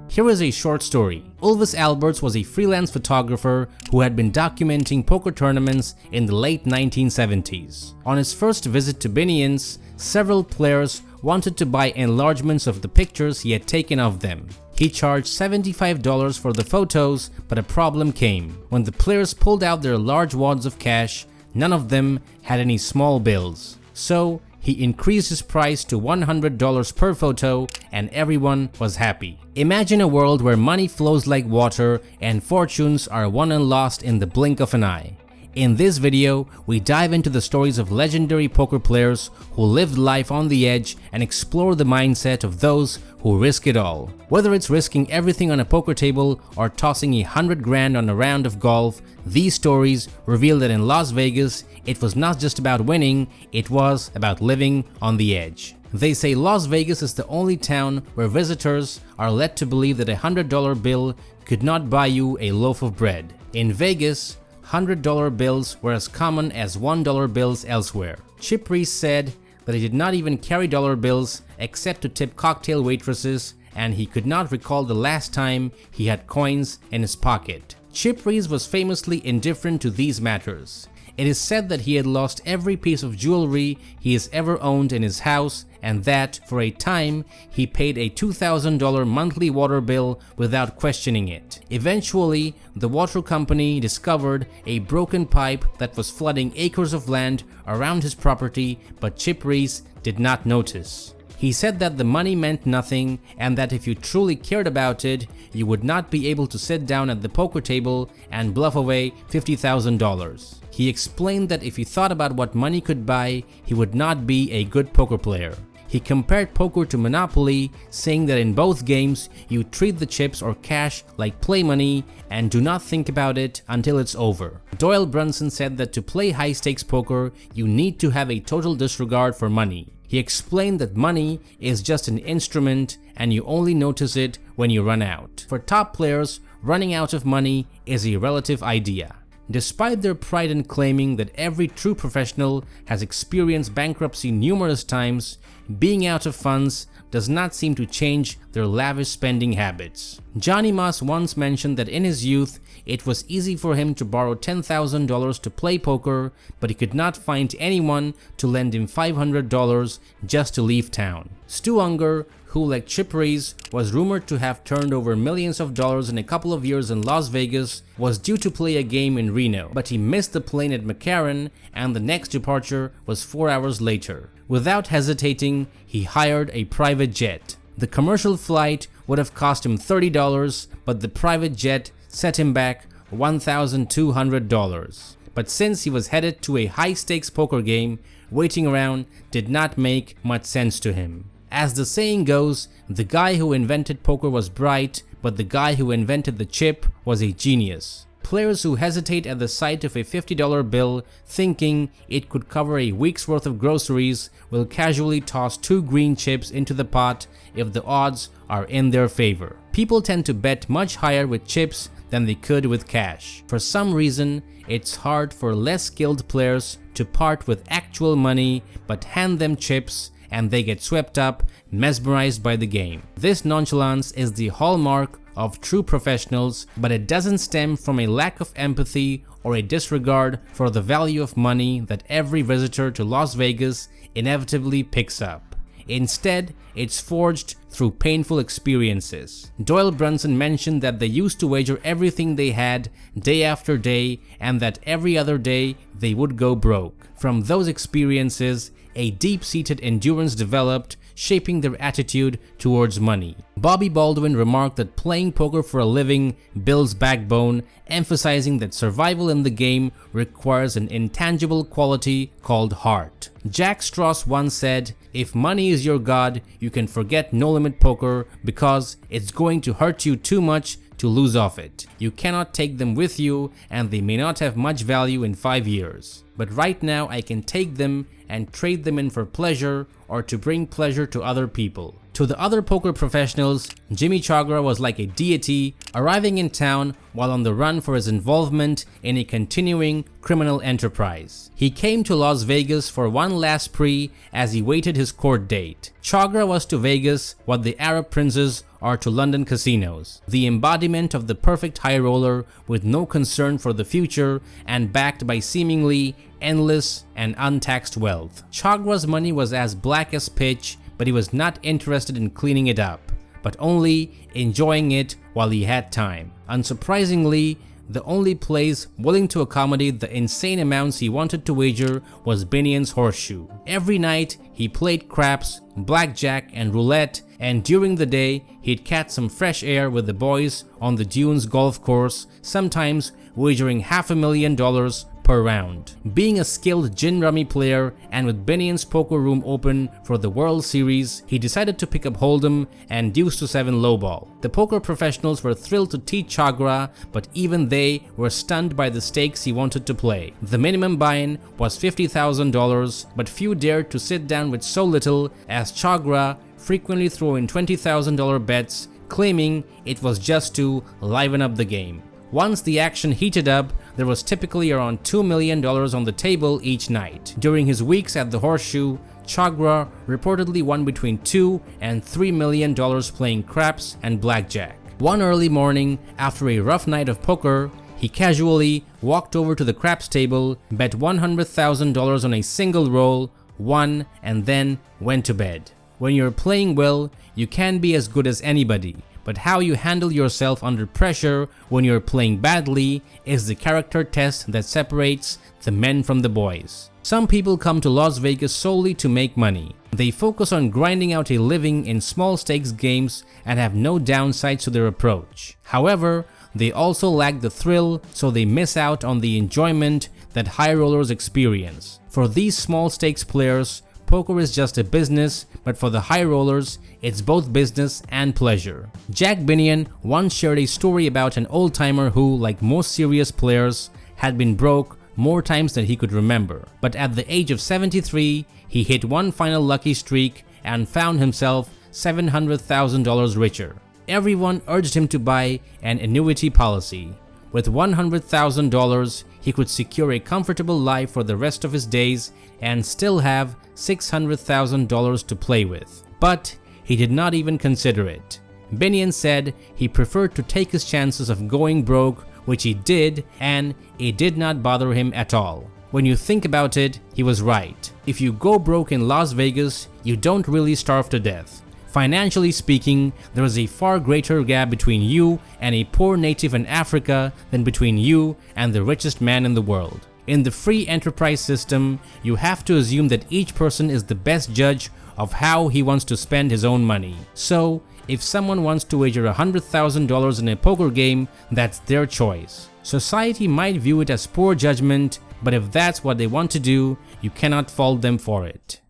Here is a short story. Ulvis Alberts was a freelance photographer who had been documenting poker tournaments in the late 1970s. On his first visit to Binions, several players wanted to buy enlargements of the pictures he had taken of them. He charged $75 for the photos, but a problem came. When the players pulled out their large wads of cash, none of them had any small bills. So he increased his price to $100 per photo and everyone was happy. Imagine a world where money flows like water and fortunes are won and lost in the blink of an eye. In this video, we dive into the stories of legendary poker players who lived life on the edge and explore the mindset of those who risk it all. Whether it's risking everything on a poker table or tossing $100 grand on a round of golf, these stories reveal that in Las Vegas, it was not just about winning, it was about living on the edge. They say Las Vegas is the only town where visitors are led to believe that a $100 bill could not buy you a loaf of bread. In Vegas, $100 bills were as common as $1 bills elsewhere. Chip Reese said that he did not even carry dollar bills except to tip cocktail waitresses, and he could not recall the last time he had coins in his pocket. Chip Reese was famously indifferent to these matters. It is said that he had lost every piece of jewelry he has ever owned in his house, and that, for a time, he paid a $2,000 monthly water bill without questioning it. Eventually, the water company discovered a broken pipe that was flooding acres of land around his property, but Chip Reese did not notice. He said that the money meant nothing and that if you truly cared about it, you would not be able to sit down at the poker table and bluff away $50,000. He explained that if he thought about what money could buy, he would not be a good poker player. He compared poker to Monopoly, saying that in both games, you treat the chips or cash like play money and do not think about it until it's over. Doyle Brunson said that to play high-stakes poker, you need to have a total disregard for money. He explained that money is just an instrument and you only notice it when you run out. For top players, running out of money is a relative idea. Despite their pride in claiming that every true professional has experienced bankruptcy numerous times, being out of funds does not seem to change their lavish spending habits. Johnny Moss once mentioned that in his youth, it was easy for him to borrow $10,000 to play poker, but he could not find anyone to lend him $500 just to leave town. Stu Ungar, who like Chip Reese was rumored to have turned over millions of dollars in a couple of years in Las Vegas, was due to play a game in Reno, but he missed the plane at McCarran and the next departure was 4 hours later. Without hesitating, he hired a private jet. The commercial flight would have cost him $30, but the private jet set him back $1,200. But since he was headed to a high-stakes poker game, waiting around did not make much sense to him. As the saying goes, the guy who invented poker was bright, but the guy who invented the chip was a genius. Players who hesitate at the sight of a $50 bill thinking it could cover a week's worth of groceries will casually toss 2 green chips into the pot if the odds are in their favor. People tend to bet much higher with chips than they could with cash. For some reason, it's hard for less skilled players to part with actual money but hand them chips and they get swept up, mesmerized by the game. This nonchalance is the hallmark of true professionals, but it doesn't stem from a lack of empathy or a disregard for the value of money that every visitor to Las Vegas inevitably picks up. Instead, it's forged through painful experiences. Doyle Brunson mentioned that they used to wager everything they had day after day and that every other day they would go broke. From those experiences, a deep-seated endurance developed, shaping their attitude towards money. Bobby Baldwin remarked that playing poker for a living builds backbone, emphasizing that survival in the game requires an intangible quality called heart. Jack Straus once said, "If money is your god, you can forget no-limit poker because it's going to hurt you too much to lose off it. You cannot take them with you and they may not have much value in 5 years. But right now I can take them and trade them in for pleasure or to bring pleasure to other people." To the other poker professionals, Jimmy Chagra was like a deity arriving in town while on the run for his involvement in a continuing criminal enterprise. He came to Las Vegas for one last spree as he waited his court date. Chagra was to Vegas what the Arab princes are to London casinos, the embodiment of the perfect high roller with no concern for the future and backed by seemingly endless and untaxed wealth. Chagra's money was as black as pitch, but he was not interested in cleaning it up, but only enjoying it while he had time. Unsurprisingly, the only place willing to accommodate the insane amounts he wanted to wager was Binion's Horseshoe. Every night, he played craps, blackjack, and roulette, and during the day, he'd catch some fresh air with the boys on the Dunes golf course, sometimes wagering $500,000 per round. Being a skilled gin rummy player and with Binion's poker room open for the World Series, he decided to pick up Hold'em and deuce to 7 lowball. The poker professionals were thrilled to teach Chagra, but even they were stunned by the stakes he wanted to play. The minimum buy-in was $50,000, but few dared to sit down with so little, as Chagra frequently threw in $20,000 bets, claiming it was just to liven up the game. Once the action heated up, there was typically around $2 million on the table each night. During his weeks at the Horseshoe, Chagra reportedly won between $2 and $3 million playing craps and blackjack. One early morning, after a rough night of poker, he casually walked over to the craps table, bet $100,000 on a single roll, won, and then went to bed. When you're playing well, you can be as good as anybody. But how you handle yourself under pressure when you're playing badly is the character test that separates the men from the boys. Some people come to Las Vegas solely to make money. They focus on grinding out a living in small stakes games and have no downsides to their approach. However, they also lack the thrill, so they miss out on the enjoyment that high rollers experience. For these small stakes players, poker is just a business, but for the high rollers, it's both business and pleasure. Jack Binion once shared a story about an old-timer who, like most serious players, had been broke more times than he could remember. But at the age of 73, he hit one final lucky streak and found himself $700,000 richer. Everyone urged him to buy an annuity policy. With $100,000, he could secure a comfortable life for the rest of his days and still have $600,000 to play with. But he did not even consider it. Binion said he preferred to take his chances of going broke, which he did, and it did not bother him at all. When you think about it, he was right. If you go broke in Las Vegas, you don't really starve to death. Financially speaking, there is a far greater gap between you and a poor native in Africa than between you and the richest man in the world. In the free enterprise system, you have to assume that each person is the best judge of how he wants to spend his own money. So, if someone wants to wager $100,000 in a poker game, that's their choice. Society might view it as poor judgment, but if that's what they want to do, you cannot fault them for it.